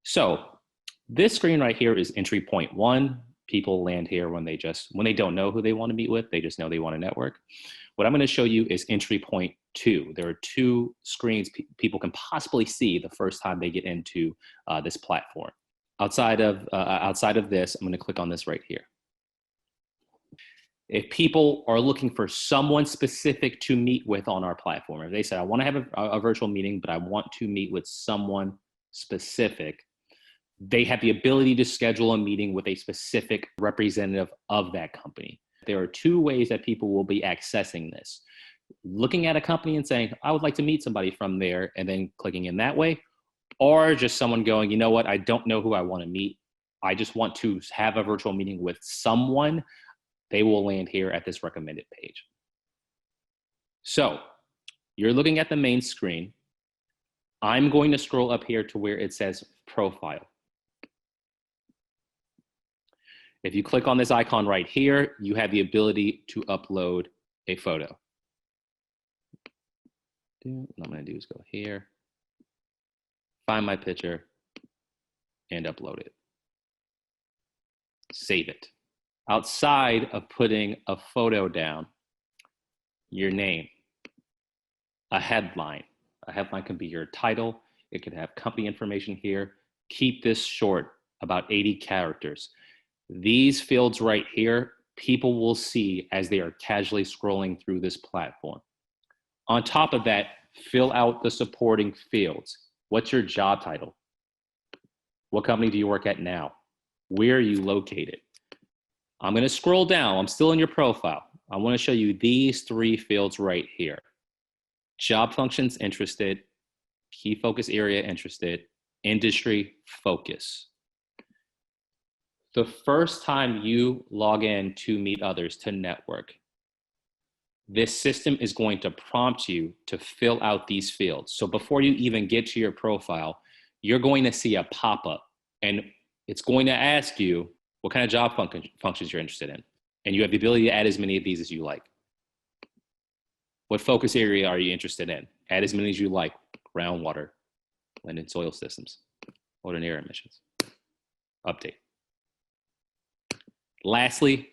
So this screen right here is entry point one. People land here when they don't know who they want to meet with, they just know they want to network. What I'm going to show you is entry point two. There are two screens people can possibly see the first time they get into this platform. Outside of this, I'm going to click on this right here. If people are looking for someone specific to meet with on our platform, if they say, I want to have a virtual meeting, but I want to meet with someone specific, they have the ability to schedule a meeting with a specific representative of that company. There are two ways that people will be accessing this. Looking at a company and saying, I would like to meet somebody from there, and then clicking in that way, or just someone going, you know what, I don't know who I want to meet. I just want to have a virtual meeting with someone. They will land here at this recommended page. So you're looking at the main screen. I'm going to scroll up here to where it says profile. If you click on this icon right here, you have the ability to upload a photo. What I'm going to do is go here, find my picture, and upload it. Save it. Outside of putting a photo down, your name, a headline. A headline can be your title. It could have company information here. Keep this short, about 80 characters. These fields right here, people will see as they are casually scrolling through this platform. On top of that, fill out the supporting fields. What's your job title? What company do you work at now? Where are you located? I'm going to scroll down. I'm still in your profile. I want to show you these three fields right here. Job functions, interested. Key focus area, interested. Industry, focus. The first time you log in to meet others, to network, this system is going to prompt you to fill out these fields. So before you even get to your profile, you're going to see a pop-up, and it's going to ask you what kind of job functions you're interested in. And you have the ability to add as many of these as you like. What focus area are you interested in? Add as many as you like. Groundwater, land and soil systems, water and air emissions. Update. Lastly,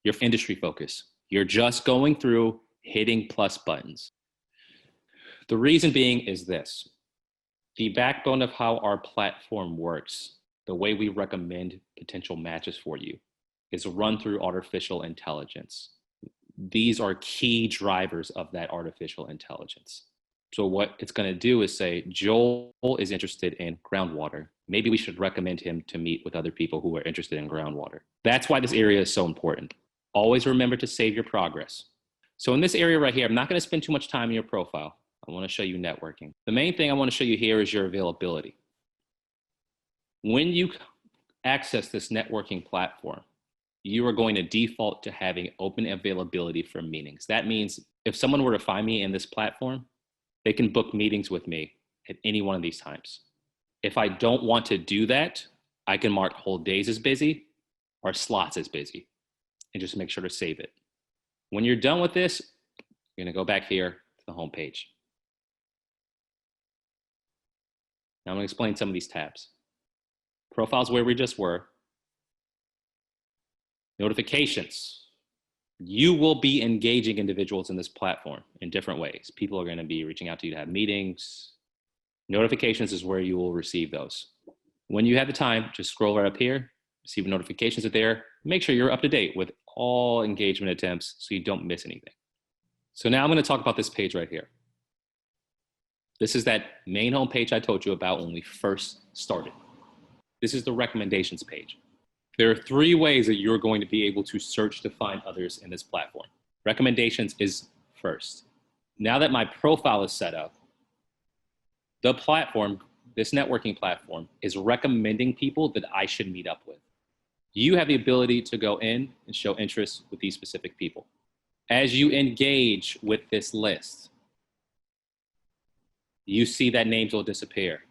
your industry focus. You're just going through hitting plus buttons. The reason being is this. The backbone of how our platform works, the way we recommend potential matches for you, is run through artificial intelligence. These are key drivers of that artificial intelligence. So what it's going to do is say, Joel is interested in groundwater. Maybe we should recommend him to meet with other people who are interested in groundwater. That's why this area is so important. Always remember to save your progress. So in this area right here, I'm not going to spend too much time in your profile. I want to show you networking. The main thing I want to show you here is your availability. When you access this networking platform, you are going to default to having open availability for meetings. That means if someone were to find me in this platform, they can book meetings with me at any one of these times. If I don't want to do that, I can mark whole days as busy or slots as busy and just make sure to save it. When you're done with this, you're gonna go back here to the home page. Now I'm gonna explain some of these tabs. Profiles where we just were. Notifications. You will be engaging individuals in this platform in different ways. People are going to be reaching out to you to have meetings. Notifications is where you will receive those. When you have the time, just scroll right up here, see what notifications are there. Make sure you're up to date with all engagement attempts so you don't miss anything. So now I'm going to talk about this page right here. This is that main home page I told you about when we first started. This is the recommendations page. There are three ways that you're going to be able to search to find others in this platform. Recommendations is first. Now that my profile is set up, the platform, this networking platform, is recommending people that I should meet up with. You have the ability to go in and show interest with these specific people. As you engage with this list, you see that names will disappear.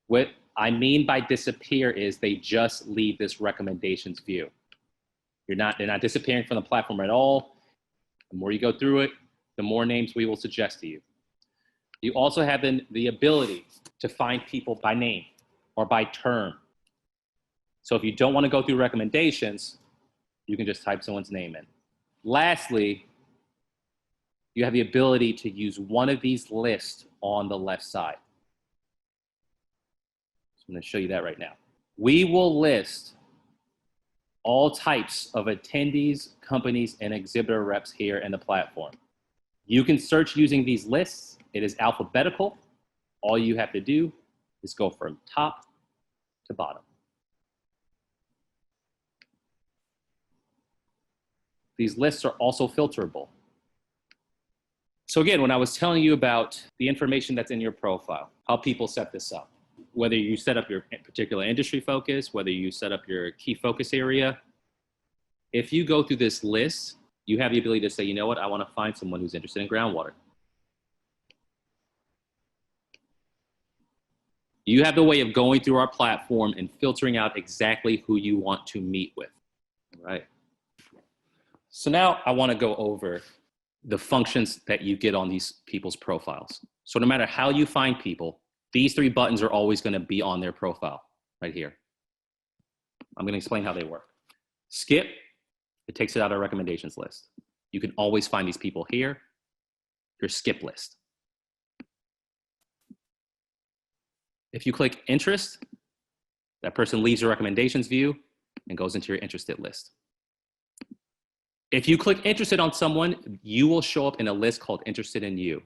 What I mean by disappear is they just leave this recommendations view. They're not disappearing from the platform at all. The more you go through it, the more names we will suggest to you. You also have the ability to find people by name. or by term. So if you don't want to go through recommendations, you can just type someone's name in. Lastly, you have the ability to use one of these lists on the left side. So I'm going to show you that right now. We will list all types of attendees, companies, and exhibitor reps here in the platform. You can search using these lists. It is alphabetical. All you have to do is go from top to bottom. These lists are also filterable. So again, when I was telling you about the information that's in your profile, how people set this up, whether you set up your particular industry focus, whether you set up your key focus area, if you go through this list, you have the ability to say, you know what, I want to find someone who's interested in groundwater. You have the way of going through our platform and filtering out exactly who you want to meet with. All right. So now I want to go over the functions that you get on these people's profiles. So no matter how you find people, these three buttons are always going to be on their profile right here. I'm going to explain how they work. Skip, it takes it out of recommendations list. You can always find these people here, your skip list. If you click interest, that person leaves your recommendations view and goes into your interested list. If you click interested on someone, you will show up in a list called interested in you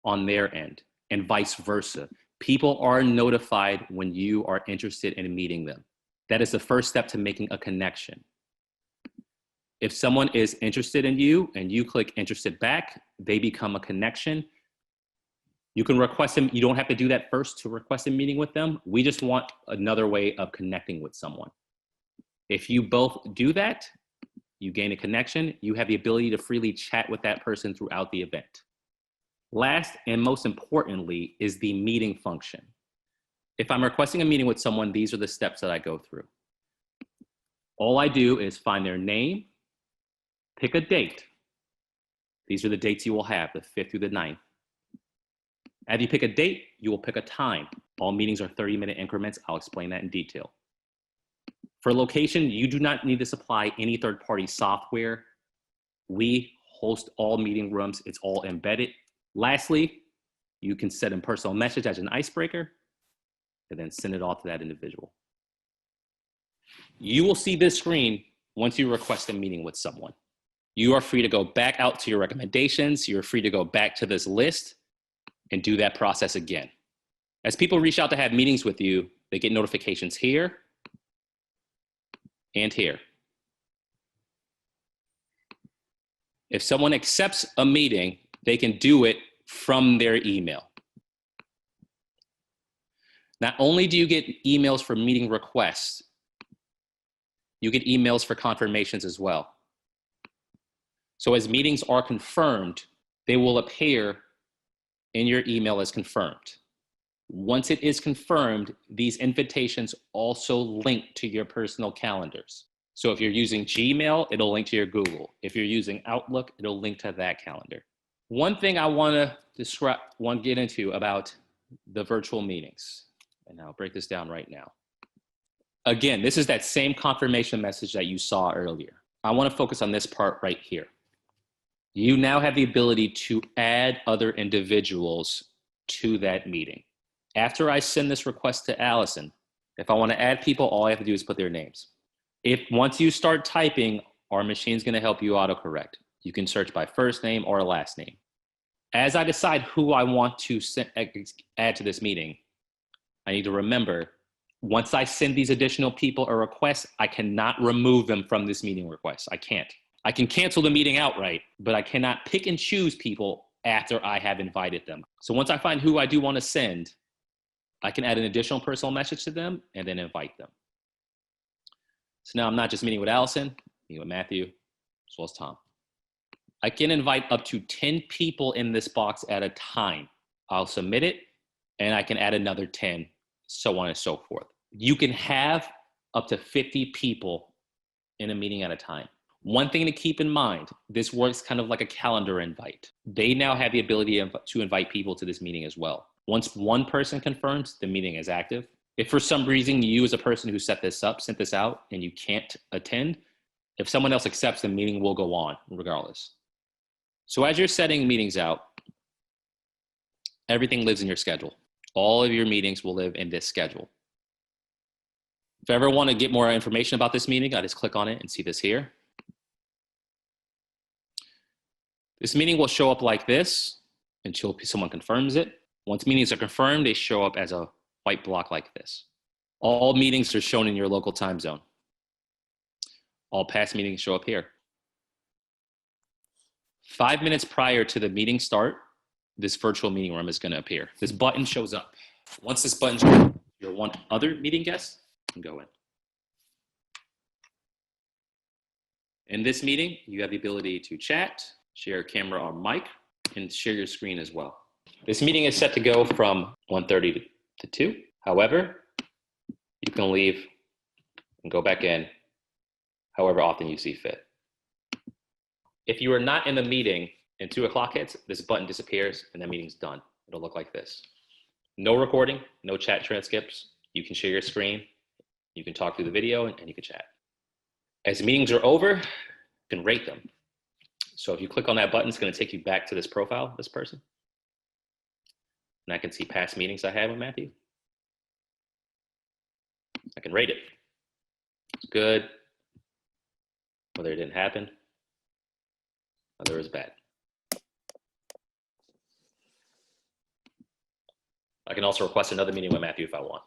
on their end, and vice versa. People are notified when you are interested in meeting them. That is the first step to making a connection. If someone is interested in you and you click interested back, they become a connection. You can request them. You don't have to do that first to request a meeting with them. We just want another way of connecting with someone. If you both do that, you gain a connection. You have the ability to freely chat with that person throughout the event. Last and most importantly is the meeting function. If I'm requesting a meeting with someone, these are the steps that I go through. All I do is find their name, pick a date. These are the dates you will have, the 5th through the 9th. As you pick a date, you will pick a time. All meetings are 30-minute increments. I'll explain that in detail. For location, you do not need to supply any third-party software. We host all meeting rooms. It's all embedded. Lastly, you can set a personal message as an icebreaker and then send it off to that individual. You will see this screen once you request a meeting with someone. You are free to go back out to your recommendations. You're free to go back to this list and do that process again. As people reach out to have meetings with you, they get notifications here and here. If someone accepts a meeting, they can do it from their email. Not only do you get emails for meeting requests, you get emails for confirmations as well. So as meetings are confirmed, they will appear in your email as confirmed. Once it is confirmed, these invitations also link to your personal calendars. So if you're using Gmail, it'll link to your Google. If you're using Outlook, it'll link to that calendar. One thing I want to get into about the virtual meetings, and I'll break this down right now. Again, this is that same confirmation message that you saw earlier. I want to focus on this part right here. You now have the ability to add other individuals to that meeting. After I send this request to Allison, if I want to add people, all I have to do is put their names. Once you start typing, our machine's going to help you autocorrect. You can search by first name or last name. As I decide who I want to add to this meeting, I need to remember, once I send these additional people a request, I cannot remove them from this meeting request. I can't. I can cancel the meeting outright, but I cannot pick and choose people after I have invited them. So once I find who I do want to send, I can add an additional personal message to them and then invite them. So now I'm not just meeting with Allison, I'm meeting with Matthew, as well as Tom. I can invite up to 10 people in this box at a time. I'll submit it, and I can add another 10, so on and so forth. You can have up to 50 people in a meeting at a time. One thing to keep in mind, this works kind of like a calendar invite. They now have the ability to invite people to this meeting as well. Once one person confirms, the meeting is active. If for some reason you as a person who set this up, sent this out, and you can't attend, if someone else accepts, the meeting will go on regardless. So as you're setting meetings out, everything lives in your schedule. All of your meetings will live in this schedule. If I ever want to get more information about this meeting, I just click on it and see this here. This meeting will show up like this until someone confirms it. Once meetings are confirmed, they show up as a white block like this. All meetings are shown in your local time zone. All past meetings show up here. 5 minutes prior to the meeting start, this virtual meeting room is going to appear. This button shows up. Once this button shows up, your one other meeting guest can go in. In this meeting, you have the ability to chat, share a camera or mic, and share your screen as well. This meeting is set to go from 1:30 to 2. However, you can leave and go back in however often you see fit. If you are not in the meeting and 2 o'clock hits, this button disappears and the meeting's done. It'll look like this. No recording, no chat transcripts. You can share your screen, you can talk through the video, and you can chat. As meetings are over, you can rate them. So if you click on that button, it's going to take you back to this profile, this person. And I can see past meetings I had with Matthew. I can rate it. It's good, whether it didn't happen, whether it was bad. I can also request another meeting with Matthew if I want.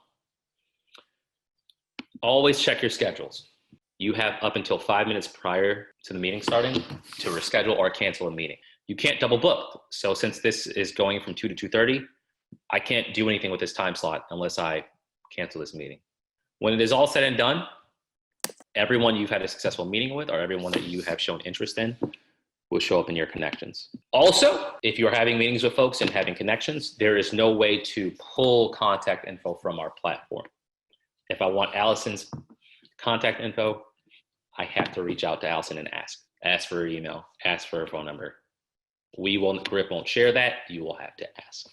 Always check your schedules. You have up until 5 minutes prior to the meeting starting to reschedule or cancel a meeting. You can't double book. So since this is going from 2 to 2:30, I can't do anything with this time slot unless I cancel this meeting. When it is all said and done, everyone you've had a successful meeting with or everyone that you have shown interest in will show up in your connections. Also, if you're having meetings with folks and having connections, there is no way to pull contact info from our platform. If I want Allison's contact info, I have to reach out to Allison and ask for her email, ask for her phone number. GRIP won't share that. You will have to ask.